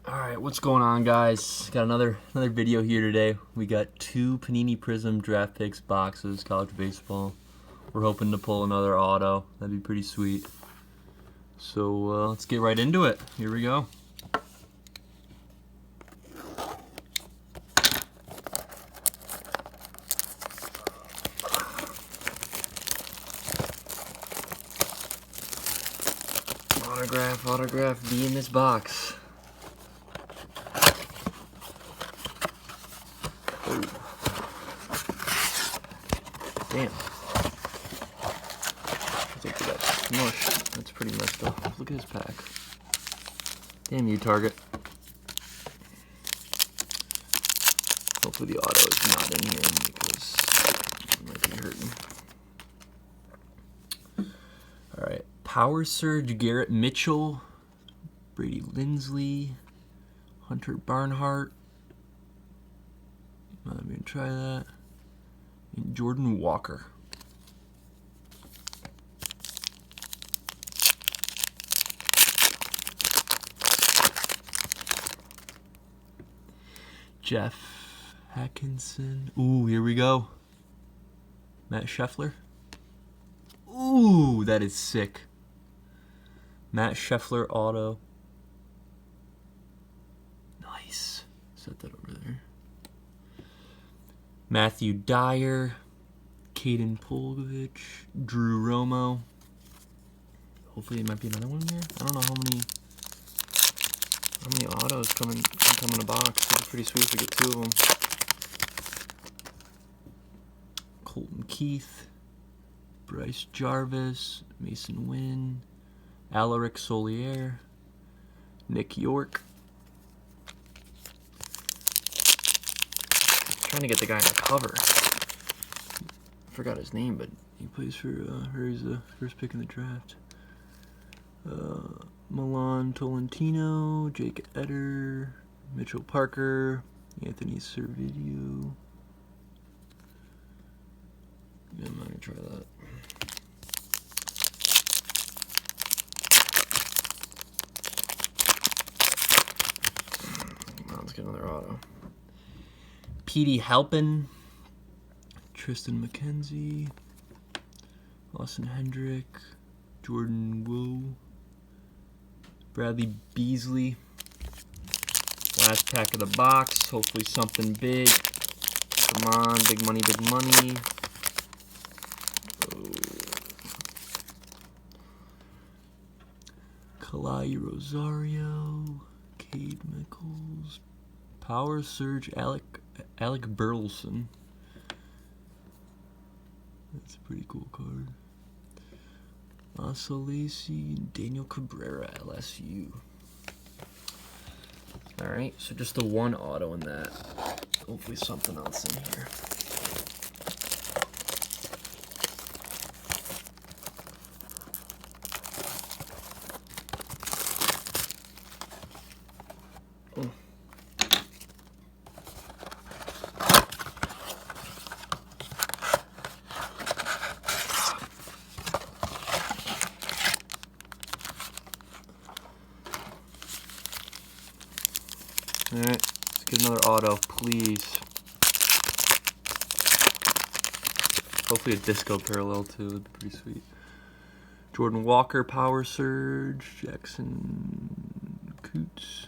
Alright, what's going on, guys? Got another video here today. We got 2 Panini Prizm draft picks boxes, college baseball. We're hoping to pull another auto. That'd be pretty sweet. So let's get right into it. Here we go. Autograph, be in this box. Oh. Damn. I think we got smushed. That's pretty messed up. Look at this pack. Damn you, Target. Hopefully the auto is not in here because it might be hurting. Alright. Power Surge, Garrett Mitchell, Brady Lindsley, Hunter Barnhart. I'm going to try that. And Jordan Walker. Jeff Hackinson. Ooh, here we go. Matt Scheffler. Ooh, that is sick. Matt Scheffler auto. Nice. Set that over there. Matthew Dyer, Caden Polgovich, Drew Romo. Hopefully there might be another one in here. I don't know how many autos can come in a box. It'd be pretty sweet if we get 2 of them. Colton Keith, Bryce Jarvis, Mason Wynn, Alaric Solier, Nick York. Trying to get the guy on the cover. Forgot his name, but he plays for, he's the first pick in the draft. Milan Tolentino, Jake Eder, Mitchell Parker, Anthony Servideo. Yeah, I'm not gonna try that. Let's get another auto. Petey Halpin, Tristan McKenzie, Austin Hendrick, Jordan Wu, Bradley Beasley. Last pack of the box. Hopefully something big. Come on, big money, big money. Oh. Kalai Rosario, Cade Mickles, Power Surge, Alec Burleson. That's a pretty cool card. Asa Lacy and Daniel Cabrera, LSU. Alright, so just the 1 auto in that. Hopefully something else in here. Oh. Alright, let's get another auto, please. Hopefully a disco parallel too, would be pretty sweet. Jordan Walker, Power Surge, Jackson Coots,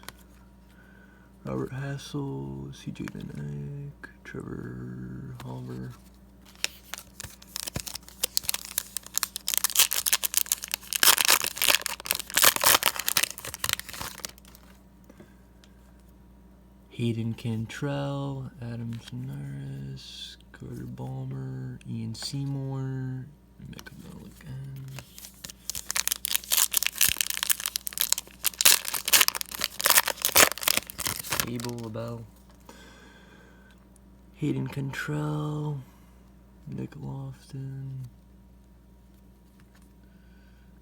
Robert Hassel, CJ Van Eyck, Trevor Halver. Hayden Cantrell, Adam Sonaris, Carter Balmer, Ian Seymour, Mecca Milligan. Abel LaBelle. Hayden Cantrell, Nick Lofton,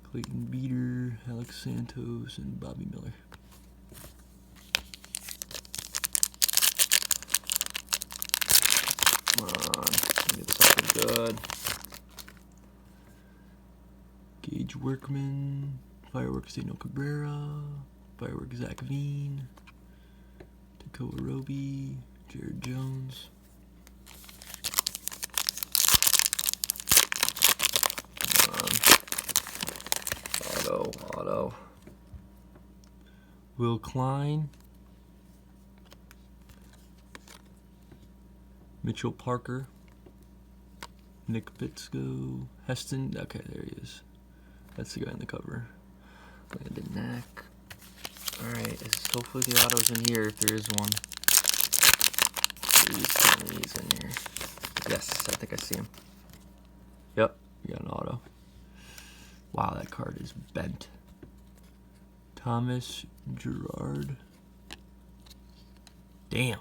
Clayton Beater, Alex Santos, and Bobby Miller. Come on, get something good. Gage Workman, Fireworks Daniel Cabrera, Fireworks Zach Veen, Kowarobi, Jared Jones. Auto. Will Klein. Mitchell Parker. Nick Bitsko. Heston. Okay, there he is. That's the guy on the cover. Landon Knack. Alright, hopefully the auto's in here if there is one. He's in here. Yes, I think I see him. Yep, we got an auto. Wow, that card is bent. Thomas Gerard. Damn.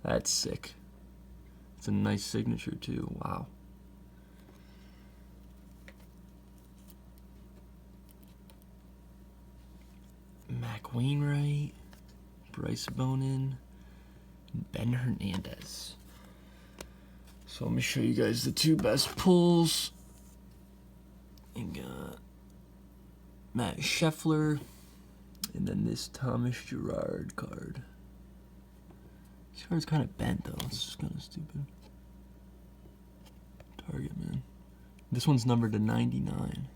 That's sick. It's a nice signature too. Wow. Mac Wainwright, Bryce Bonin, and Ben Hernandez. So let me show you guys the two best pulls. You got Matt Scheffler, and then this Thomas Gerard card. This card's kind of bent though. It's just kind of stupid. Target man. This one's numbered to 99.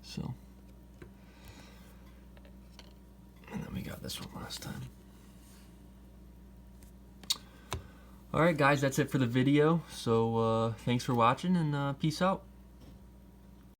So. And then we got this one last time. Alright guys, that's it for the video. So thanks for watching and peace out.